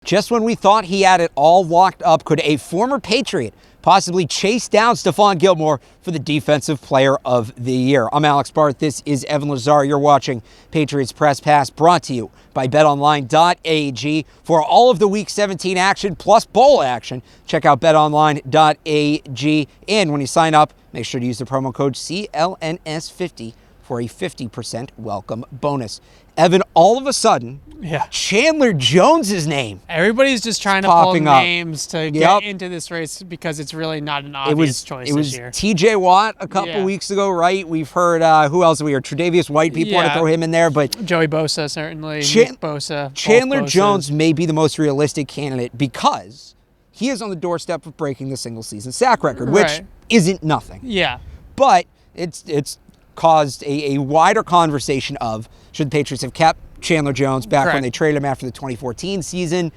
Just when we thought he had it all locked up, could a former Patriot possibly chase down Stephon Gilmore for the Defensive Player of the Year? I'm Alex Barth. This is Evan Lazar. You're watching Patriots Press Pass, brought to you by betonline.ag. For all of the Week 17 action plus bowl action, check out betonline.ag. And when you sign up, make sure to use the promo code CLNS50 for a 50% welcome bonus. Evan, all of a sudden, Chandler Jones' name. Everybody's just trying to pull names to get into this race because it's really not an obvious choice this year. It was TJ Watt a couple weeks ago, right? We've heard, who else we heard? Tre'Davious White, people want to throw him in there, but Joey Bosa, certainly. Nick Bosa. Chandler Jones may be the most realistic candidate because he is on the doorstep of breaking the single-season sack record, which isn't nothing. Yeah. But it's caused a wider conversation of should the Patriots have kept Chandler Jones back when they traded him after the 2014 season.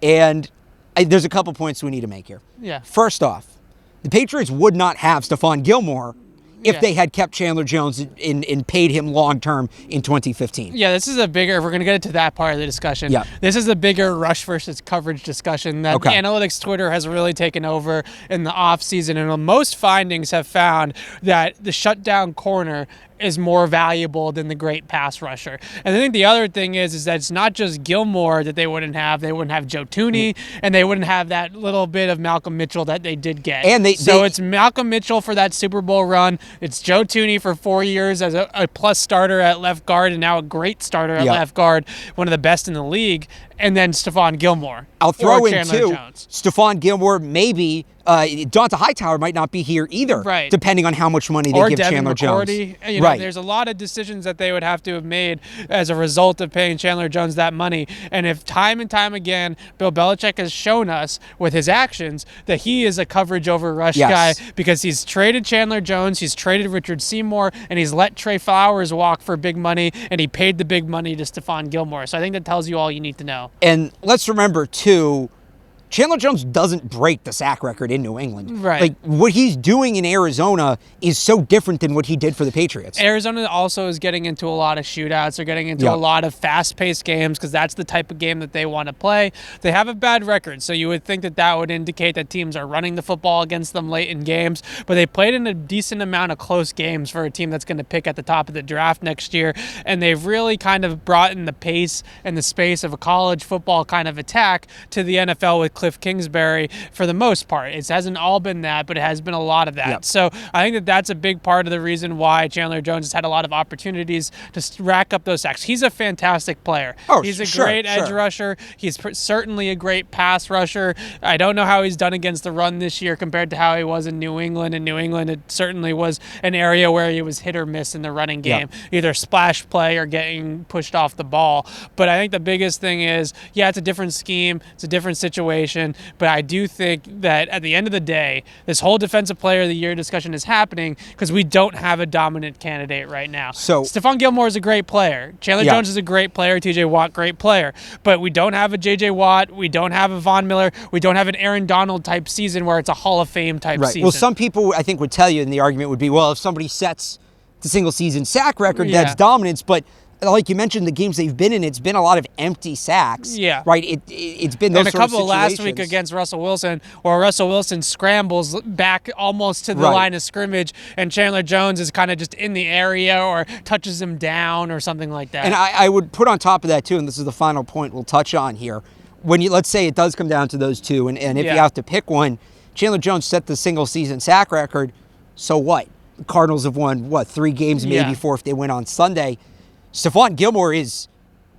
And there's a couple points we need to make here. Yeah. First off, the Patriots would not have Stephon Gilmore if they had kept Chandler Jones and paid him long-term in 2015. Yeah, this is a bigger, if we're going to get into that part of the discussion, this is a bigger rush versus coverage discussion that analytics Twitter has really taken over in the offseason. And most findings have found that the shutdown corner is more valuable than the great pass rusher. And I think the other thing is that it's not just Gilmore that they wouldn't have. They wouldn't have Joe Thuney, and they wouldn't have that little bit of Malcolm Mitchell that they did get. And it's Malcolm Mitchell for that Super Bowl run. It's Joe Thuney for 4 years as a plus starter at left guard and now a great starter at left guard, one of the best in the league. And then Stephon Gilmore. I'll throw in, too, Stephon Gilmore, maybe Donta Hightower might not be here either, depending on how much money they give Chandler Jones. There's a lot of decisions that they would have to have made as a result of paying Chandler Jones that money. And if time and time again, Bill Belichick has shown us with his actions that he is a coverage over rush guy because he's traded Chandler Jones, he's traded Richard Seymour, and he's let Trey Flowers walk for big money, and he paid the big money to Stephon Gilmore. So I think that tells you all you need to know. And let's remember, too, Chandler Jones doesn't break the sack record in New England. Right. Like, what he's doing in Arizona is so different than what he did for the Patriots. Arizona also is getting into a lot of shootouts. They're getting into a lot of fast-paced games because that's the type of game that they want to play. They have a bad record, so you would think that that would indicate that teams are running the football against them late in games, but they played in a decent amount of close games for a team that's going to pick at the top of the draft next year, and they've really kind of brought in the pace and the space of a college football kind of attack to the NFL with Cliff Kingsbury for the most part. It hasn't all been that, but it has been a lot of that. Yep. So I think that that's a big part of the reason why Chandler Jones has had a lot of opportunities to rack up those sacks. He's a fantastic player. He's a great edge rusher. He's certainly a great pass rusher. I don't know how he's done against the run this year compared to how he was in New England. In New England, it certainly was an area where he was hit or miss in the running game, either splash play or getting pushed off the ball. But I think the biggest thing is, it's a different scheme. It's a different situation. But I do think that at the end of the day, this whole Defensive Player of the Year discussion is happening because we don't have a dominant candidate right now. So Stephon Gilmore is a great player. Chandler Jones is a great player. TJ Watt, great player. But we don't have a JJ Watt. We don't have a Von Miller. We don't have an Aaron Donald type season where it's a Hall of Fame type season. Well, some people I think would tell you, and the argument would be, well, if somebody sets the single season sack record, that's dominance. But like you mentioned, the games they've been in, it's been a lot of empty sacks. Yeah. Right? It's been those sort of situations. And a couple last week against Russell Wilson, where Russell Wilson scrambles back almost to the line of scrimmage, and Chandler Jones is kind of just in the area or touches him down or something like that. And I would put on top of that, too, and this is the final point we'll touch on here, when let's say it does come down to those two, and if you have to pick one, Chandler Jones set the single-season sack record, so what? The Cardinals have won, 3 games, maybe 4 if they win on Sunday. Stephon Gilmore is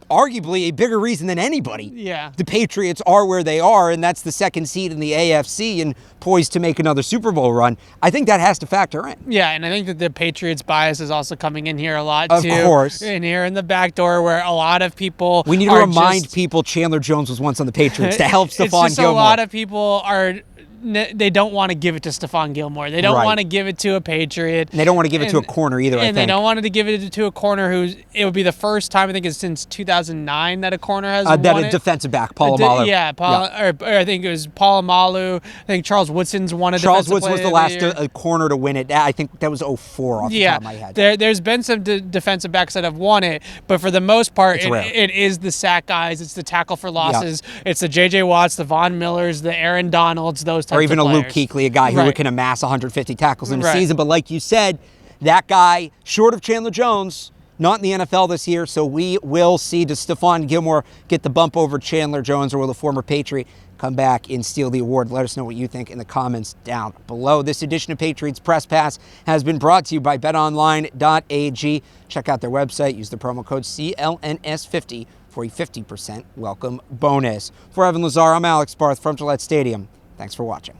arguably a bigger reason than anybody. Yeah. The Patriots are where they are, and that's the second seed in the AFC and poised to make another Super Bowl run. I think that has to factor in. Yeah, and I think that the Patriots bias is also coming in here a lot, too. Of course. In here in the back door where a lot of people We need to remind people Chandler Jones was once on the Patriots to help Stephon Gilmore. A lot of people are they don't want to give it to Stephon Gilmore. They don't want to give it to a Patriot. And they don't want to give it to a corner either, I think. And they don't want to give it to a corner it would be the first time, I think it's since 2009 that a corner has won that it. A defensive back, Polamalu. Or I think it was Polamalu. I think Charles Woodson's won a Charles defensive Woodson was the last corner to win it. I think that was 04 off the top of my head. There's been some defensive backs that have won it, but for the most part, it is the sack guys. It's the tackle for losses. It's the J.J. Watts, the Von Millers, the Aaron Donalds, those types of players. Or even a Luke Kuechly, a guy who can amass 150 tackles in a season. But like you said, that guy, short of Chandler Jones, not in the NFL this year, so we will see. Does Stephon Gilmore get the bump over Chandler Jones, or will the former Patriot come back and steal the award? Let us know what you think in the comments down below. This edition of Patriots Press Pass has been brought to you by betonline.ag. Check out their website. Use the promo code CLNS50 for a 50% welcome bonus. For Evan Lazar, I'm Alex Barth from Gillette Stadium. Thanks for watching.